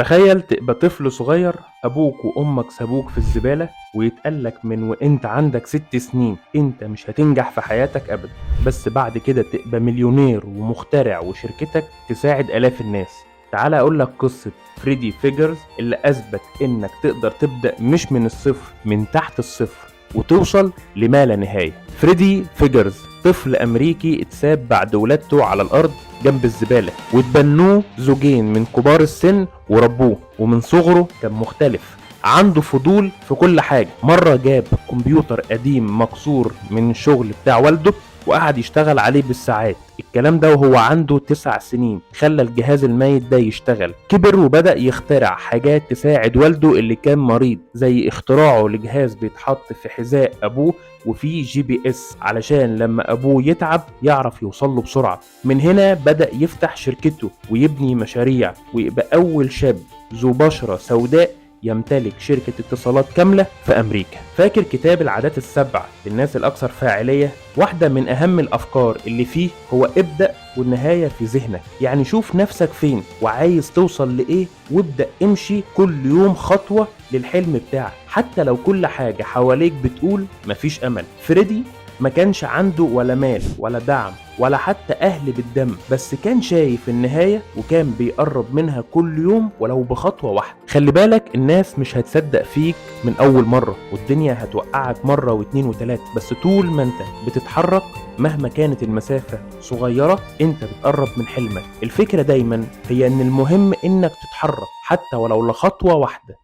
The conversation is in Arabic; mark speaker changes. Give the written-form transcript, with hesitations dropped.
Speaker 1: تخيل تبقى طفل صغير، أبوك وأمك سابوك في الزبالة ويتقالك من وإنت عندك 6 سنين إنت مش هتنجح في حياتك أبدا، بس بعد كده تبقى مليونير ومخترع وشركتك تساعد آلاف الناس. تعال أقولك قصة فريدي فيجرز اللي أثبت إنك تقدر تبدأ مش من الصفر، من تحت الصفر، وتوصل لما لا نهاية. فريدي فيجرز طفل أمريكي اتساب بعد ولادته على الأرض جنب الزبالة، واتبنوه زوجين من كبار السن وربوه، ومن صغره كان مختلف، عنده فضول في كل حاجة. مرة جاب كمبيوتر قديم مكسور من الشغل بتاع والده وقعد يشتغل عليه بالساعات، الكلام ده وهو عنده 9 سنين. خلى الجهاز الميت ده يشتغل، كبر وبدأ يخترع حاجات تساعد والده اللي كان مريض، زي اختراعه لجهاز بيتحط في حذاء أبوه وفيه GPS علشان لما أبوه يتعب يعرف يوصله بسرعة. من هنا بدأ يفتح شركته ويبني مشاريع، ويبقى أول شاب ذو بشرة سوداء يمتلك شركة اتصالات كاملة في أمريكا. فاكر كتاب العادات السبع للناس الأكثر فاعلية؟ واحدة من أهم الأفكار اللي فيه هو ابدأ والنهاية في ذهنك. يعني شوف نفسك فين وعايز توصل لإيه، وابدأ امشي كل يوم خطوة للحلم بتاعك، حتى لو كل حاجة حواليك بتقول مفيش أمل. فريدي ما كانش عنده ولا مال ولا دعم ولا حتى أهل بالدم، بس كان شايف النهاية وكان بيقرب منها كل يوم ولو بخطوة واحدة. خلي بالك الناس مش هتصدق فيك من أول مرة، والدنيا هتوقعك مرة واتنين وتلاتة، بس طول ما انت بتتحرك مهما كانت المسافة صغيرة انت بتقرب من حلمك. الفكرة دايما هي ان المهم انك تتحرك حتى ولو لخطوة واحدة.